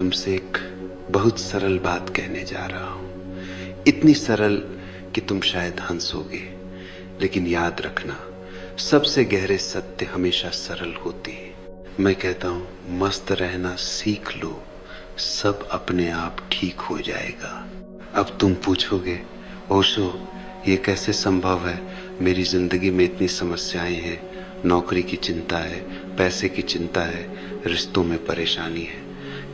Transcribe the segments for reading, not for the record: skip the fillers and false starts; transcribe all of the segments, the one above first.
तुमसे एक बहुत सरल बात कहने जा रहा हूं। इतनी सरल कि तुम शायद हंसोगे, लेकिन याद रखना, सबसे गहरे सत्य हमेशा सरल होते हैं। मैं कहता हूं, मस्त रहना सीख लो, सब अपने आप ठीक हो जाएगा। अब तुम पूछोगे, ओशो ये कैसे संभव है? मेरी जिंदगी में इतनी समस्याएं हैं, नौकरी की चिंता है, पैसे की चिंता है, रिश्तों में परेशानी है,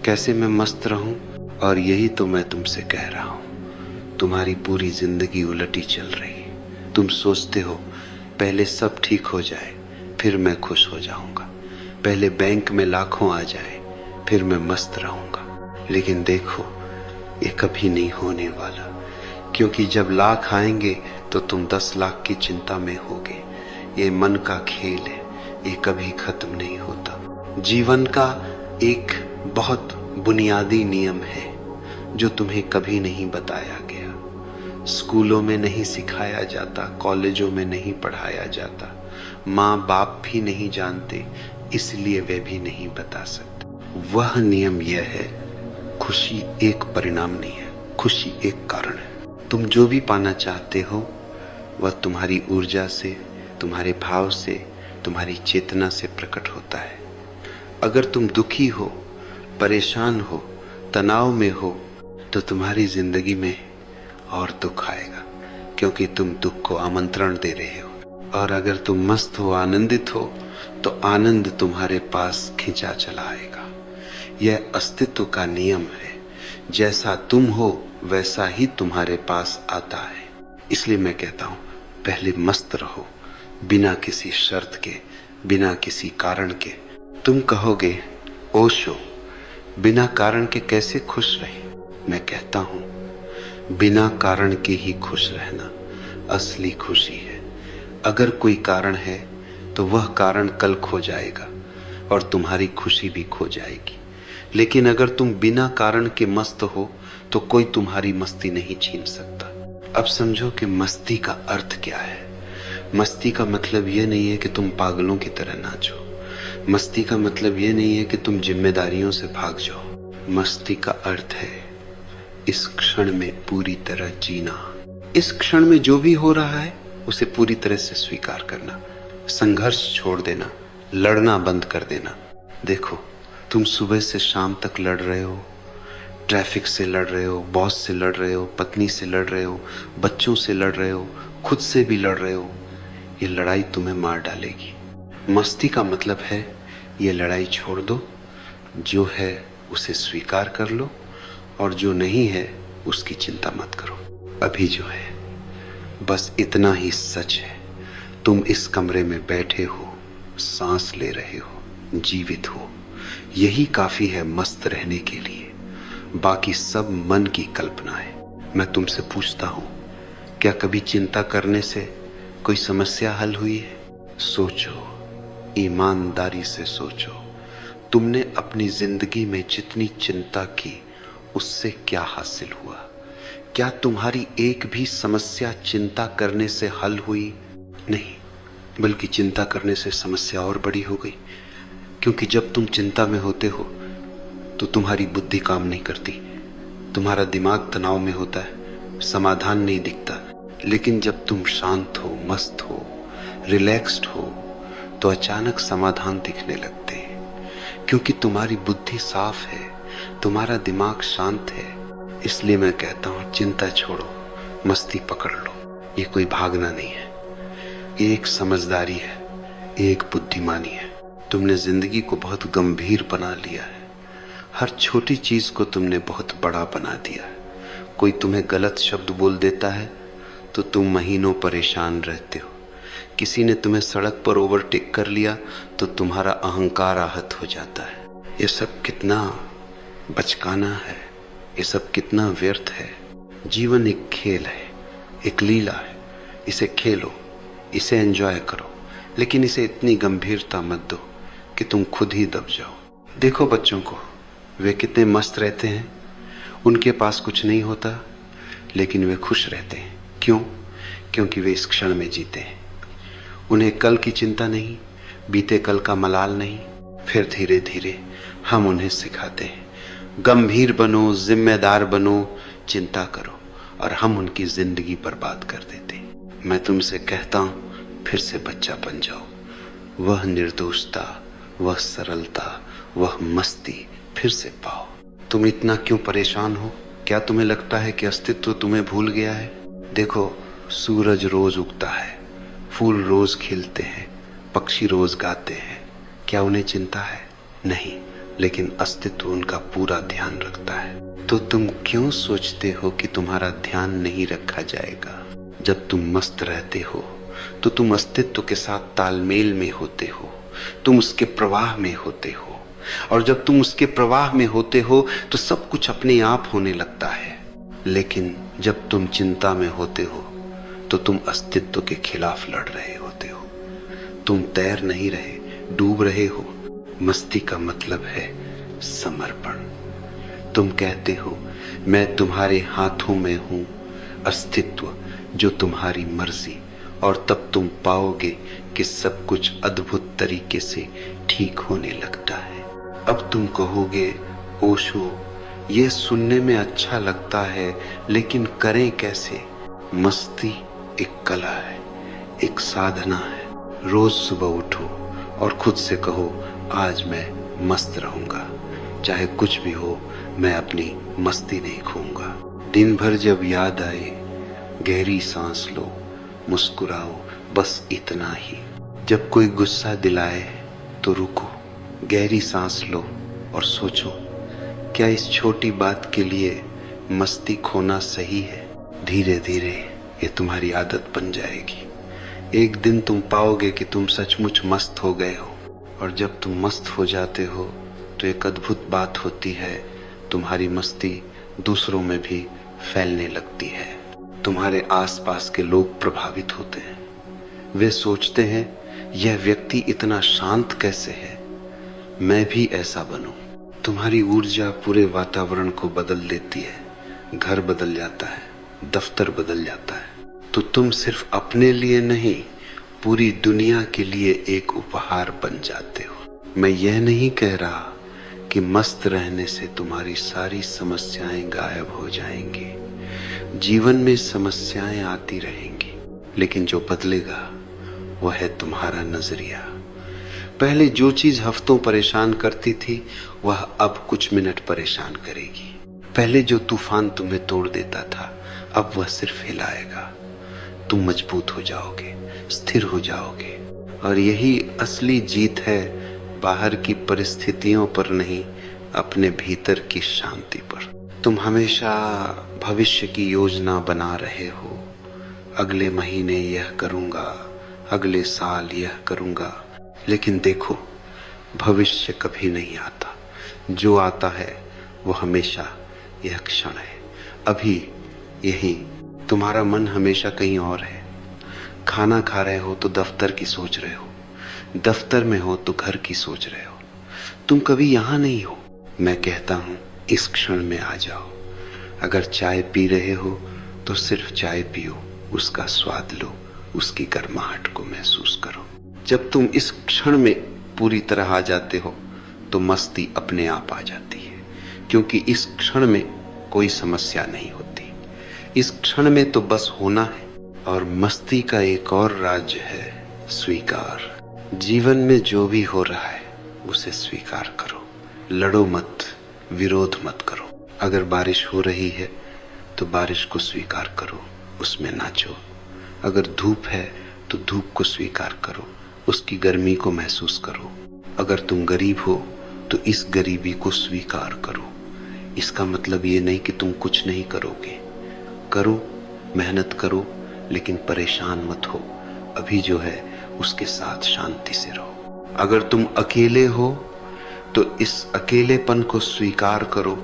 कैसे मैं मस्त रहूं? और यही तो मैं तुमसे कह रहा हूं, तुम्हारी पूरी जिंदगी उलटी चल रही है। तुम सोचते हो पहले सब ठीक हो जाए फिर मैं खुश हो जाऊंगा, पहले बैंक में लाखों आ जाए फिर मैं मस्त रहूंगा। लेकिन देखो, ये कभी नहीं होने वाला, क्योंकि जब लाख आएंगे तो तुम 10 लाख की चिंता में होगे। ये मन का खेल है, ये कभी खत्म नहीं होता। जीवन का एक बहुत बुनियादी नियम है जो तुम्हें कभी नहीं बताया गया, स्कूलों में नहीं सिखाया जाता, कॉलेजों में नहीं पढ़ाया जाता, माँ बाप भी नहीं जानते, इसलिए वे भी नहीं बता सकते। वह नियम यह है, खुशी एक परिणाम नहीं है, खुशी एक कारण है। तुम जो भी पाना चाहते हो वह तुम्हारी ऊर्जा से, तुम्हारे भाव से, तुम्हारी चेतना से प्रकट होता है। अगर तुम दुखी हो, परेशान हो, तनाव में हो, तो तुम्हारी जिंदगी में और दुख आएगा, क्योंकि तुम दुख को आमंत्रण दे रहे हो। और अगर तुम मस्त हो, आनंदित हो, तो आनंद तुम्हारे पास खिंचा चला आएगा। यह अस्तित्व का नियम है, जैसा तुम हो वैसा ही तुम्हारे पास आता है। इसलिए मैं कहता हूं, पहले मस्त रहो, बिना किसी शर्त के, बिना किसी कारण के। तुम कहोगे, ओशो बिना कारण के कैसे खुश रहे? मैं कहता हूं, बिना कारण के ही खुश रहना असली खुशी है। अगर कोई कारण है तो वह कारण कल खो जाएगा और तुम्हारी खुशी भी खो जाएगी। लेकिन अगर तुम बिना कारण के मस्त हो तो कोई तुम्हारी मस्ती नहीं छीन सकता। अब समझो कि मस्ती का अर्थ क्या है। मस्ती का मतलब यह नहीं है कि तुम पागलों की तरह नाचो। मस्ती का मतलब यह नहीं है कि तुम जिम्मेदारियों से भाग जाओ। मस्ती का अर्थ है इस क्षण में पूरी तरह जीना। इस क्षण में जो भी हो रहा है उसे पूरी तरह से स्वीकार करना, संघर्ष छोड़ देना, लड़ना बंद कर देना। देखो, तुम सुबह से शाम तक लड़ रहे हो, ट्रैफिक से लड़ रहे हो, बॉस से लड़ रहे हो, पत्नी से लड़ रहे हो, बच्चों से लड़ रहे हो, खुद से भी लड़ रहे हो। ये लड़ाई तुम्हें मार डालेगी। मस्ती का मतलब है ये लड़ाई छोड़ दो, जो है उसे स्वीकार कर लो और जो नहीं है उसकी चिंता मत करो। अभी जो है बस इतना ही सच है, तुम इस कमरे में बैठे हो, सांस ले रहे हो, जीवित हो, यही काफी है मस्त रहने के लिए। बाकी सब मन की कल्पना है। मैं तुमसे पूछता हूं, क्या कभी चिंता करने से कोई समस्या हल हुई है? सोचो, ईमानदारी से सोचो, तुमने अपनी जिंदगी में जितनी चिंता की उससे क्या हासिल हुआ? क्या तुम्हारी एक भी समस्या चिंता करने से हल हुई? नहीं, बल्कि चिंता करने से समस्या और बड़ी हो गई। क्योंकि जब तुम चिंता में होते हो तो तुम्हारी बुद्धि काम नहीं करती, तुम्हारा दिमाग तनाव में होता है, समाधान नहीं दिखता। लेकिन जब तुम शांत हो, मस्त हो, रिलैक्स्ड हो, तो अचानक समाधान दिखने लगते हैं, क्योंकि तुम्हारी बुद्धि साफ है, तुम्हारा दिमाग शांत है। इसलिए मैं कहता हूं, चिंता छोड़ो, मस्ती पकड़ लो। ये कोई भागना नहीं है, ये एक समझदारी है, ये एक बुद्धिमानी है। तुमने जिंदगी को बहुत गंभीर बना लिया है, हर छोटी चीज को तुमने बहुत बड़ा बना दिया है। कोई तुम्हें गलत शब्द बोल देता है तो तुम महीनों परेशान रहते हो। किसी ने तुम्हें सड़क पर ओवरटेक कर लिया तो तुम्हारा अहंकार आहत हो जाता है। ये सब कितना बचकाना है, ये सब कितना व्यर्थ है। जीवन एक खेल है, एक लीला है। इसे खेलो, इसे एंजॉय करो, लेकिन इसे इतनी गंभीरता मत दो कि तुम खुद ही दब जाओ। देखो बच्चों को, वे कितने मस्त रहते हैं, उनके पास कुछ नहीं होता लेकिन वे खुश रहते हैं। क्यों? क्योंकि वे इस क्षण में जीते हैं। उन्हें कल की चिंता नहीं, बीते कल का मलाल नहीं। फिर धीरे धीरे हम उन्हें सिखाते हैं, गंभीर बनो, जिम्मेदार बनो, चिंता करो और हम उनकी जिंदगी बर्बाद कर देते। मैं तुमसे कहता हूं, फिर से बच्चा बन जाओ। वह निर्दोषता, वह सरलता, वह मस्ती फिर से पाओ। तुम इतना क्यों परेशान हो? क्या तुम्हें लगता है कि अस्तित्व तुम्हें भूल गया है? देखो, सूरज रोज उगता है, फूल रोज खिलते हैं, पक्षी रोज गाते हैं। क्या उन्हें चिंता है? नहीं, लेकिन अस्तित्व उनका पूरा ध्यान रखता है। तो तुम क्यों सोचते हो कि तुम्हारा ध्यान नहीं रखा जाएगा? जब तुम मस्त रहते हो तो तुम अस्तित्व के साथ तालमेल में होते हो, तुम उसके प्रवाह में होते हो। और जब तुम उसके प्रवाह में होते हो तो सब कुछ अपने आप होने लगता है। लेकिन जब तुम चिंता में होते हो तो तुम अस्तित्व के खिलाफ लड़ रहे होते हो। तुम तैर नहीं रहे, डूब रहे हो। मस्ती का मतलब है समर्पण। तुम कहते हो, मैं तुम्हारे हाथों में हूं, अस्तित्व जो तुम्हारी मर्जी। और तब तुम पाओगे कि सब कुछ अद्भुत तरीके से ठीक होने लगता है। अब तुम कहोगे, ओशो, ये सुनने में अच्छा लगता है, लेकिन करें कैसे? मस्ती एक कला है, एक साधना है। रोज सुबह उठो और खुद से कहो, आज मैं मस्त रहूंगा, चाहे कुछ भी हो, मैं अपनी मस्ती नहीं खोऊंगा। दिन भर जब याद आए, गहरी सांस लो, मुस्कुराओ, बस इतना ही। जब कोई गुस्सा दिलाए तो रुको, गहरी सांस लो और सोचो, क्या इस छोटी बात के लिए मस्ती खोना सही है? धीरे धीरे ये तुम्हारी आदत बन जाएगी। एक दिन तुम पाओगे कि तुम सचमुच मस्त हो गए हो। और जब तुम मस्त हो जाते हो तो एक अद्भुत बात होती है, तुम्हारी मस्ती दूसरों में भी फैलने लगती है। तुम्हारे आसपास के लोग प्रभावित होते हैं। वे सोचते हैं, यह व्यक्ति इतना शांत कैसे है, मैं भी ऐसा बनूं। तुम्हारी ऊर्जा पूरे वातावरण को बदल देती है। घर बदल जाता है, दफ्तर बदल जाता है। तो तुम सिर्फ अपने लिए नहीं, पूरी दुनिया के लिए एक उपहार बन जाते हो। मैं यह नहीं कह रहा कि मस्त रहने से तुम्हारी सारी समस्याएं गायब हो जाएंगी। जीवन में समस्याएं आती रहेंगी, लेकिन जो बदलेगा वह है तुम्हारा नजरिया। पहले जो चीज हफ्तों परेशान करती थी, वह अब कुछ मिनट परेशान करेगी। पहले जो तूफान तुम्हें तोड़ देता था, अब वह सिर्फ हिलाएगा। तुम मजबूत हो जाओगे, स्थिर हो जाओगे। और यही असली जीत है, बाहर की परिस्थितियों पर नहीं, अपने भीतर की शांति पर। तुम हमेशा भविष्य की योजना बना रहे हो। अगले महीने यह करूंगा, अगले साल यह करूंगा। लेकिन देखो, भविष्य कभी नहीं आता। जो आता है वो हमेशा यह क्षण है, अभी यही। तुम्हारा मन हमेशा कहीं और है। खाना खा रहे हो तो दफ्तर की सोच रहे हो, दफ्तर में हो तो घर की सोच रहे हो। तुम कभी यहाँ नहीं हो। मैं कहता हूँ, इस क्षण में आ जाओ। अगर चाय पी रहे हो तो सिर्फ चाय पियो, उसका स्वाद लो, उसकी गर्माहट को महसूस करो। जब तुम इस क्षण में पूरी तरह आ जाते हो तो मस्ती अपने आप आ जाती है, क्योंकि इस क्षण में कोई समस्या नहीं होती। इस क्षण में तो बस होना है। और मस्ती का एक और राज्य है, स्वीकार। जीवन में जो भी हो रहा है उसे स्वीकार करो। लड़ो मत, विरोध मत करो। अगर बारिश हो रही है तो बारिश को स्वीकार करो, उसमें नाचो। अगर धूप है तो धूप को स्वीकार करो, उसकी गर्मी को महसूस करो। अगर तुम गरीब हो तो इस गरीबी को स्वीकार करो। इसका मतलब ये नहीं कि तुम कुछ नहीं करोगे। करो, मेहनत करो, लेकिन परेशान मत हो। अभी जो है उसके साथ शांति से रहो। अगर तुम अकेले हो तो इस अकेलेपन को स्वीकार करो।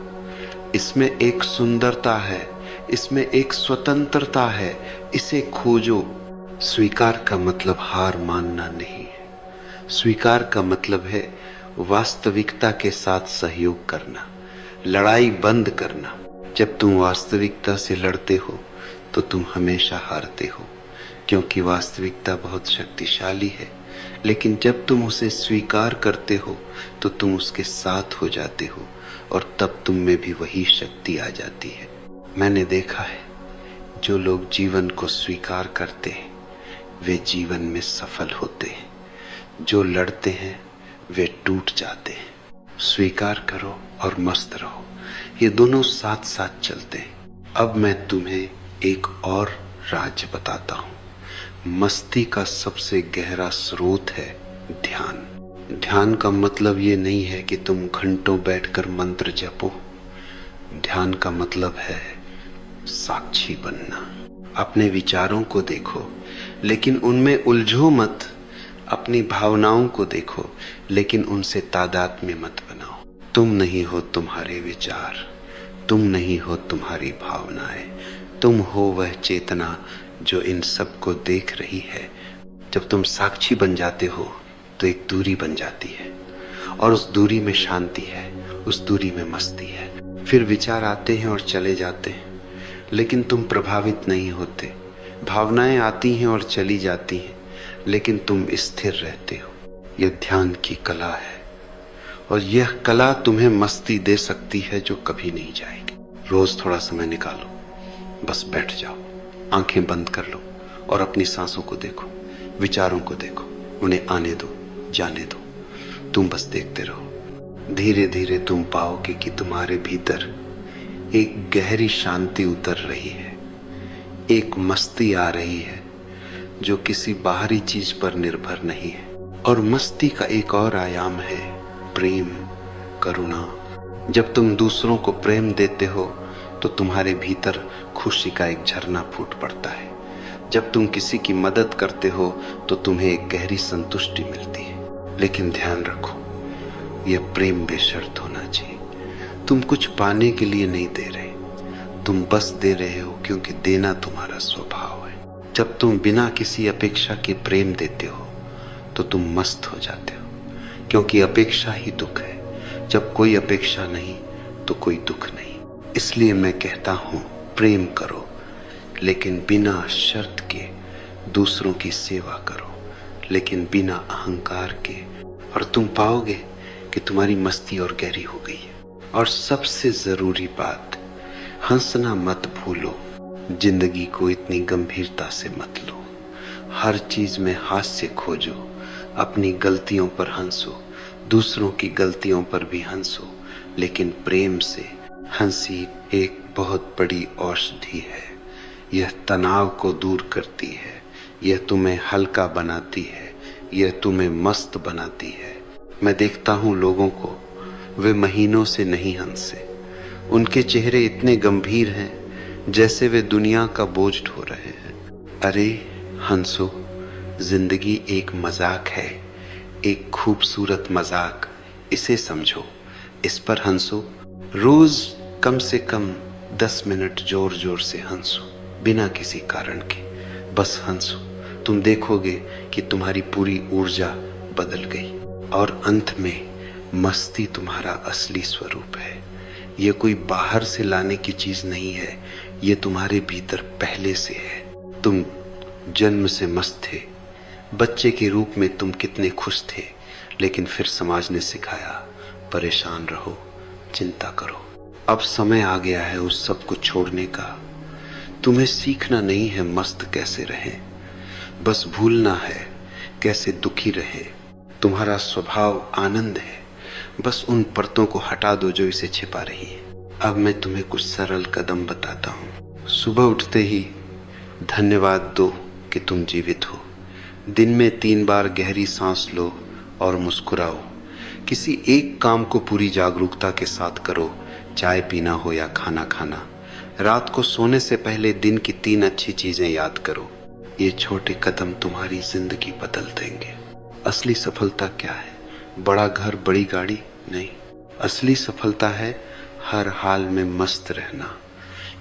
इसमें एक सुंदरता है, इसमें एक स्वतंत्रता है, इसे खोजो। स्वीकार का मतलब हार मानना नहीं है। स्वीकार का मतलब है वास्तविकता के साथ सहयोग करना, लड़ाई बंद करना। जब तुम वास्तविकता से लड़ते हो तो तुम हमेशा हारते हो, क्योंकि वास्तविकता बहुत शक्तिशाली है। लेकिन जब तुम उसे स्वीकार करते हो तो तुम उसके साथ हो जाते हो और तब तुम में भी वही शक्ति आ जाती है। मैंने देखा है, जो लोग जीवन को स्वीकार करते हैं वे जीवन में सफल होते हैं, जो लड़ते हैं वे टूट जाते हैं। स्वीकार करो और मस्त रहो, ये दोनों साथ साथ चलते हैं। अब मैं तुम्हें एक और राज बताता हूं। मस्ती का सबसे गहरा स्रोत है ध्यान। ध्यान का मतलब ये नहीं है कि तुम घंटों बैठकर मंत्र जपो। ध्यान का मतलब है साक्षी बनना। अपने विचारों को देखो लेकिन उनमें उलझो मत। अपनी भावनाओं को देखो लेकिन उनसे तादात्म्य मत बनाओ। तुम नहीं हो तुम्हारे विचार, तुम नहीं हो तुम्हारी भावनाएं, तुम हो वह चेतना जो इन सब को देख रही है। जब तुम साक्षी बन जाते हो तो एक दूरी बन जाती है और उस दूरी में शांति है, उस दूरी में मस्ती है। फिर विचार आते हैं और चले जाते हैं लेकिन तुम प्रभावित नहीं होते। भावनाएं आती हैं और चली जाती हैं लेकिन तुम स्थिर रहते हो। यह ध्यान की कला है और यह कला तुम्हें मस्ती दे सकती है जो कभी नहीं जाएगी। रोज थोड़ा समय निकालो, बस बैठ जाओ, आंखें बंद कर लो और अपनी सांसों को देखो, विचारों को देखो, उन्हें आने दो, जाने दो। तुम बस देखते रहो। धीरे धीरे तुम पाओगे कि तुम्हारे भीतर एक गहरी शांति उतर रही है, एक मस्ती आ रही है जो किसी बाहरी चीज पर निर्भर नहीं है। और मस्ती का एक और आयाम है प्रेम, करुणा। जब तुम दूसरों को प्रेम देते हो तो तुम्हारे भीतर खुशी का एक झरना फूट पड़ता है। जब तुम किसी की मदद करते हो तो तुम्हें एक गहरी संतुष्टि मिलती है। लेकिन ध्यान रखो, यह प्रेम बेशर्त होना चाहिए। तुम कुछ पाने के लिए नहीं दे रहे, तुम बस दे रहे हो क्योंकि देना तुम्हारा स्वभाव है। जब तुम बिना किसी अपेक्षा के प्रेम देते हो तो तुम मस्त हो जाते हो, क्योंकि अपेक्षा ही दुख है। जब कोई अपेक्षा नहीं तो कोई दुख नहीं। इसलिए मैं कहता हूं, प्रेम करो लेकिन बिना शर्त के। दूसरों की सेवा करो लेकिन बिना अहंकार के, और तुम पाओगे कि तुम्हारी मस्ती और गहरी हो गई है। और सबसे जरूरी बात, हंसना मत भूलो। जिंदगी को इतनी गंभीरता से मत लो। हर चीज में हास्य खोजो। अपनी गलतियों पर हंसो, दूसरों की गलतियों पर भी हंसो, लेकिन प्रेम से। हंसी एक बहुत बड़ी औषधि है। यह तनाव को दूर करती है, यह तुम्हें हल्का बनाती है, यह तुम्हें मस्त बनाती है। मैं देखता हूं लोगों को, वे महीनों से नहीं हंसे। उनके चेहरे इतने गंभीर हैं जैसे वे दुनिया का बोझ ढो रहे हैं। अरे हंसो, जिंदगी एक मजाक है, एक खूबसूरत मजाक। इसे समझो, इस पर हंसो। रोज कम से कम 10 मिनट जोर जोर से हंसो, बिना किसी कारण के। बस हंसो, तुम देखोगे कि तुम्हारी पूरी ऊर्जा बदल गई। और अंत में मस्ती तुम्हारा असली स्वरूप है। यह कोई बाहर से लाने की चीज नहीं है, यह तुम्हारे भीतर पहले से है। तुम जन्म से मस्त थे। बच्चे के रूप में तुम कितने खुश थे, लेकिन फिर समाज ने सिखाया परेशान रहो, चिंता करो। अब समय आ गया है उस सब को छोड़ने का। तुम्हें सीखना नहीं है मस्त कैसे रहे, बस भूलना है कैसे दुखी रहे। तुम्हारा स्वभाव आनंद है, बस उन परतों को हटा दो जो इसे छिपा रही है। अब मैं तुम्हें कुछ सरल कदम बताता हूँ। सुबह उठते ही धन्यवाद दो कि तुम जीवित हो। दिन में 3 बार गहरी सांस लो और मुस्कुराओ। किसी एक काम को पूरी जागरूकता के साथ करो, चाय पीना हो या खाना खाना। रात को सोने से पहले दिन की 3 अच्छी चीजें याद करो। ये छोटे कदम तुम्हारी जिंदगी बदल देंगे। असली सफलता क्या है? बड़ा घर, बड़ी गाड़ी नहीं। असली सफलता है हर हाल में मस्त रहना।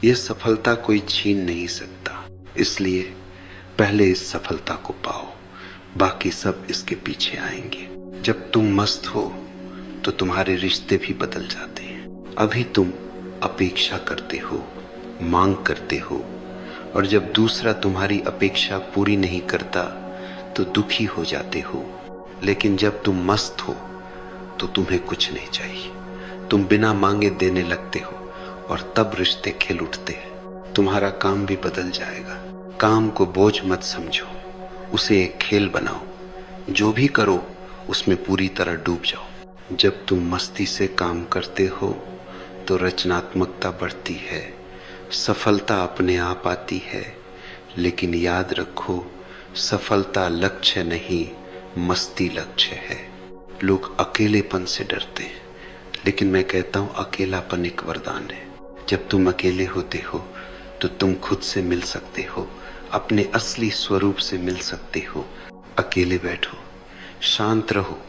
यह सफलता कोई छीन नहीं सकता। इसलिए पहले इस सफलता को पाओ, बाकी सब इसके पीछे आएंगे। जब तुम मस्त हो तो तुम्हारे रिश्ते भी बदल जाते हैं। अभी तुम अपेक्षा करते हो, मांग करते हो, और जब दूसरा तुम्हारी अपेक्षा पूरी नहीं करता तो दुखी हो जाते हो। लेकिन जब तुम मस्त हो तो तुम्हें कुछ नहीं चाहिए। तुम बिना मांगे देने लगते हो और तब रिश्ते खिल उठते हैं। तुम्हारा काम भी बदल जाएगा। काम को बोझ मत समझो, उसे एक खेल बनाओ। जो भी करो उसमें पूरी तरह डूब जाओ। जब तुम मस्ती से काम करते हो तो रचनात्मकता बढ़ती है, सफलता अपने आप आती है। लेकिन याद रखो, सफलता लक्ष्य नहीं, मस्ती लक्ष्य है। लोग अकेलेपन से डरते हैं, लेकिन मैं कहता हूं अकेलापन एक वरदान है। जब तुम अकेले होते हो तो तुम खुद से मिल सकते हो, अपने असली स्वरूप से मिल सकते हो। अकेले बैठो, शांत रहो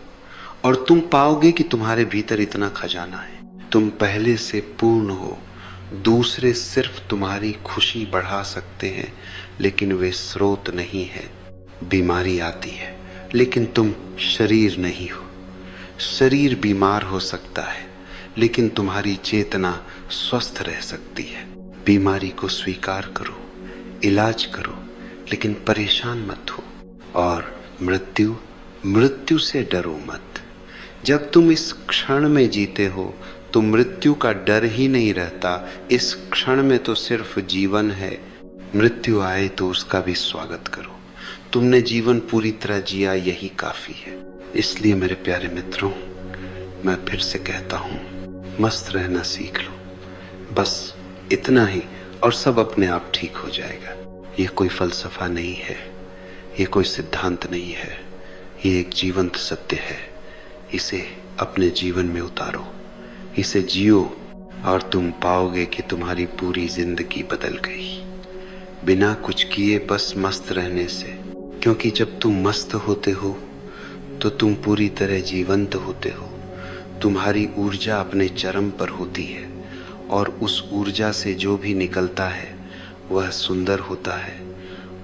और तुम पाओगे कि तुम्हारे भीतर इतना खजाना है। तुम पहले से पूर्ण हो। दूसरे सिर्फ तुम्हारी खुशी बढ़ा सकते हैं, लेकिन वे स्रोत नहीं है। बीमारी आती है, लेकिन तुम शरीर नहीं हो। शरीर बीमार हो सकता है, लेकिन तुम्हारी चेतना स्वस्थ रह सकती है। बीमारी को स्वीकार करो, इलाज करो, लेकिन परेशान मत हो। और मृत्यु से डरो मत। जब तुम इस क्षण में जीते हो तो मृत्यु का डर ही नहीं रहता। इस क्षण में तो सिर्फ जीवन है। मृत्यु आए तो उसका भी स्वागत करो। तुमने जीवन पूरी तरह जिया, यही काफी है। इसलिए मेरे प्यारे मित्रों, मैं फिर से कहता हूं, मस्त रहना सीख लो। बस इतना ही, और सब अपने आप ठीक हो जाएगा। ये कोई फलसफा नहीं है, ये कोई सिद्धांत नहीं है, ये एक जीवंत सत्य है। इसे अपने जीवन में उतारो, इसे जियो, और तुम पाओगे कि तुम्हारी पूरी जिंदगी बदल गई बिना कुछ किए, बस मस्त रहने से। क्योंकि जब तुम मस्त होते हो तो तुम पूरी तरह जीवंत होते हो। तुम्हारी ऊर्जा अपने चरम पर होती है, और उस ऊर्जा से जो भी निकलता है वह सुंदर होता है,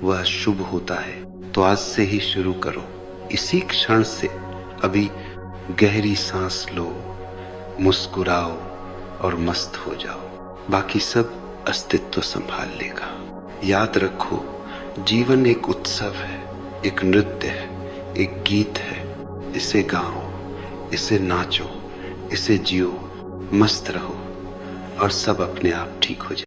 वह शुभ होता है। तो आज से ही शुरू करो, इसी क्षण से। अभी गहरी सांस लो, मुस्कुराओ और मस्त हो जाओ। बाकी सब अस्तित्व संभाल लेगा। याद रखो, जीवन एक उत्सव है, एक नृत्य है, एक गीत है। इसे गाओ, इसे नाचो, इसे जियो, मस्त रहो, और सब अपने आप ठीक हो जाए।